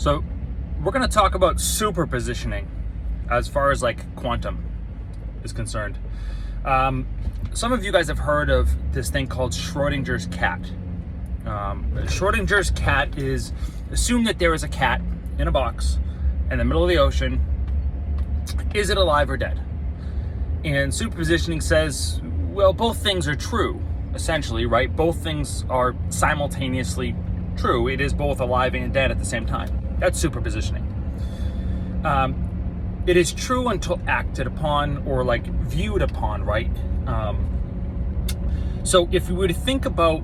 So we're going to talk about superpositioning as far as like quantum is concerned. Some of you guys have heard of this thing called Schrodinger's cat. Schrodinger's cat is, assume that there is a cat in a box in the middle of the ocean. Is it alive or dead? And superpositioning says, well, both things are true, essentially, right? Both things are simultaneously true. It is both alive and dead at the same time. That's superpositioning. It is true until acted upon or like viewed upon, right? So if you were to think about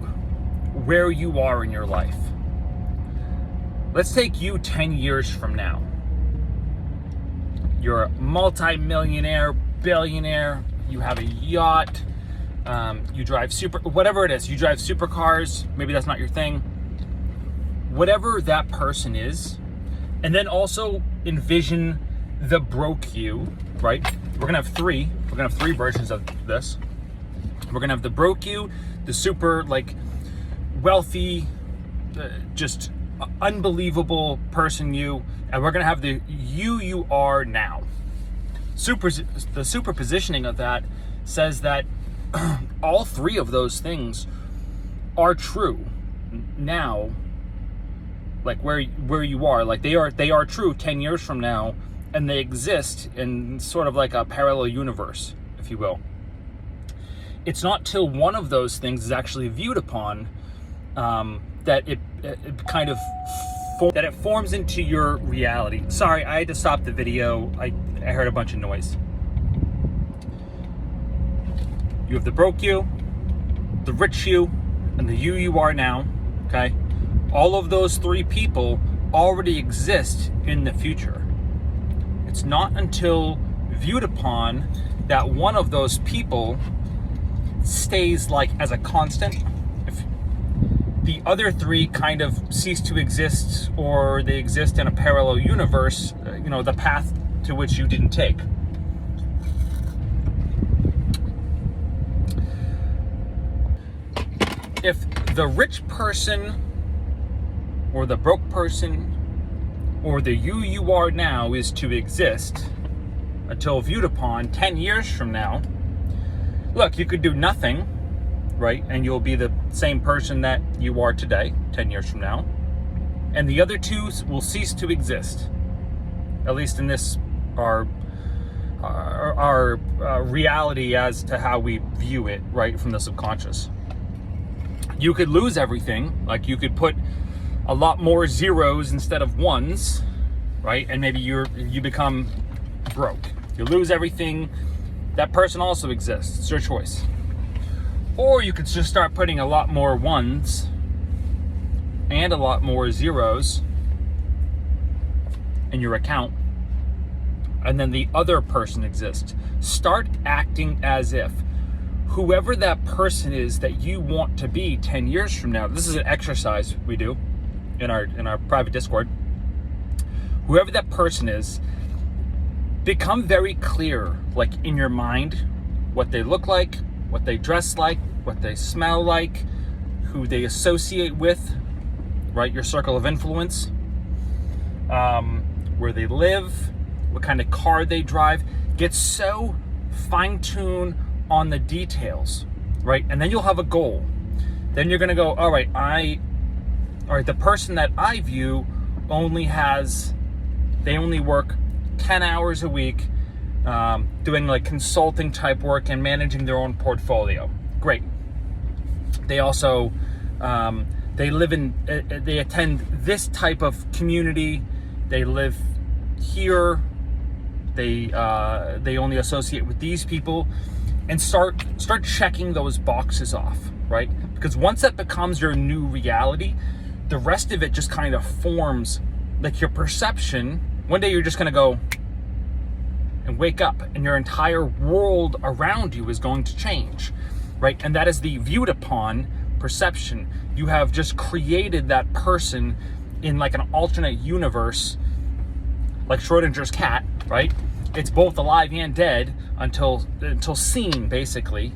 where you are in your life, let's take you 10 years from now. You're a multi-millionaire, billionaire, you have a yacht, you drive whatever it is, you drive supercars, maybe that's not your thing. Whatever that person is, and then also envision the broke you, right? We're gonna have three versions of this. We're gonna have the broke you, the super like wealthy, just unbelievable person you, and we're gonna have the you are now. The superpositioning of that says that all three of those things are true now, like where you are, like they are true 10 years from now, and they exist in sort of like a parallel universe, if you will. It's not till one of those things is actually viewed upon that it kind of that it forms into your reality. Sorry, I had to stop the video. I heard a bunch of noise. You have the broke you, the rich you, and the you are now, okay? All of those three people already exist in the future. It's not until viewed upon that one of those people stays like as a constant. If the other three kind of cease to exist, or they exist in a parallel universe, the path to which you didn't take. If the rich person or the broke person or the you are now is to exist until viewed upon 10 years from now, look, you could do nothing, right? And you'll be the same person that you are today, 10 years from now. And the other two will cease to exist. At least in this, our reality as to how we view it, right, from the subconscious. You could lose everything, like you could put a lot more zeros instead of ones, right? And maybe you become broke. You lose everything. That person also exists. It's your choice. Or you could just start putting a lot more ones and a lot more zeros in your account, and then the other person exists. Start acting as if whoever that person is that you want to be 10 years from now. This is an exercise we do in our private Discord. Whoever that person is, become very clear, like in your mind, what they look like, what they dress like, what they smell like, who they associate with, right? Your circle of influence, where they live, what kind of car they drive. Get so fine-tuned on the details, right? And then you'll have a goal. Then you're gonna go, all right, the person that I view they only work 10 hours a week, doing like consulting type work and managing their own portfolio. Great. They also, they attend this type of community. They live here. They only associate with these people, and start checking those boxes off, right? Because once that becomes your new reality, the rest of it just kind of forms like your perception. One day you're just gonna go and wake up, and your entire world around you is going to change, right? And that is the viewed upon perception. You have just created that person in like an alternate universe, like Schrodinger's cat, right? It's both alive and dead until seen, basically.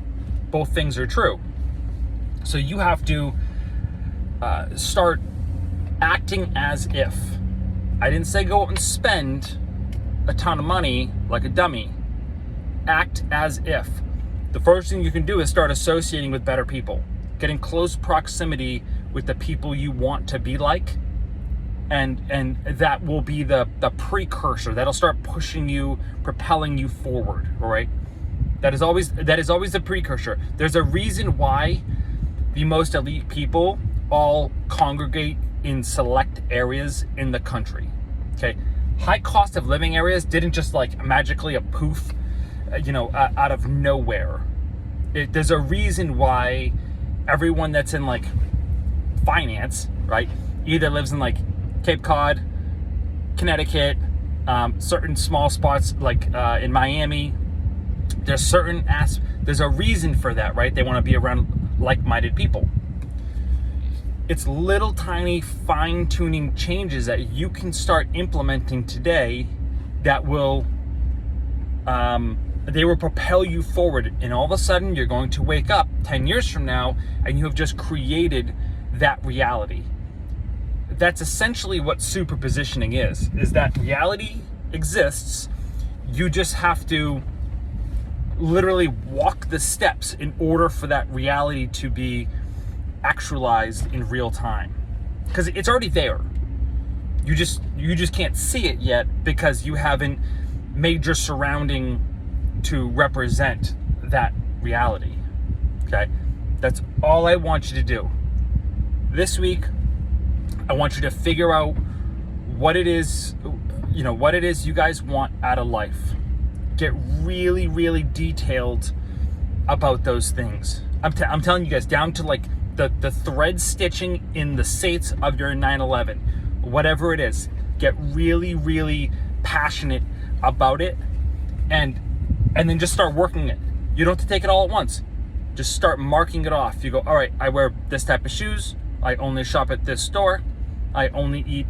Both things are true. So you have to start acting as if I didn't say go out and spend a ton of money like a dummy. Act as if. The first thing you can do is start associating with better people, get in close proximity with the people you want to be like, and that will be the precursor that'll start pushing you, propelling you forward. All right, that is always the precursor. There's a reason why the most elite people all congregate in select areas in the country. Okay, high cost of living areas didn't just like magically a poof, out of nowhere. There's a reason why everyone that's in like finance, right, either lives in like Cape Cod, Connecticut, certain small spots like in Miami. There's a reason for that, right? They want to be around like-minded people. It's little tiny fine-tuning changes that you can start implementing today that will propel you forward, and all of a sudden you're going to wake up 10 years from now and you have just created that reality. That's essentially what superpositioning is that reality exists. You just have to literally walk the steps in order for that reality to be actualized in real time, because it's already there. You just can't see it yet because you haven't made your surrounding to represent that reality. Okay, that's all I want you to do this week. I want you to figure out what it is you guys want out of life. Get really, really detailed about those things. I'm telling you guys, down to like the thread stitching in the sates of your 911, whatever it is. Get really, really passionate about it, and then just start working it. You don't have to take it all at once. Just start marking it off. You go, all right, I wear this type of shoes. I only shop at this store. I only eat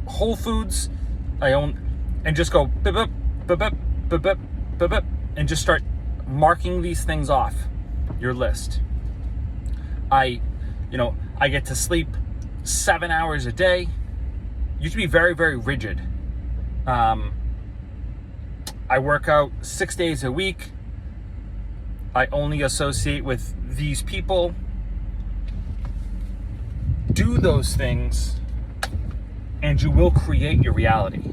Whole Foods. And just go, bip, bip, bip, bip, bip, bip, bip, bip, and just start marking these things off your list. I get to sleep 7 hours a day. Used to be very, very rigid. I work out 6 days a week. I only associate with these people. Do those things, and you will create your reality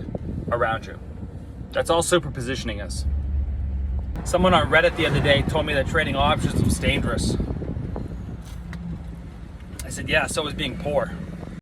around you. That's all superpositioning is. Someone on Reddit the other day told me that trading options was dangerous. I said, yeah, so is being poor.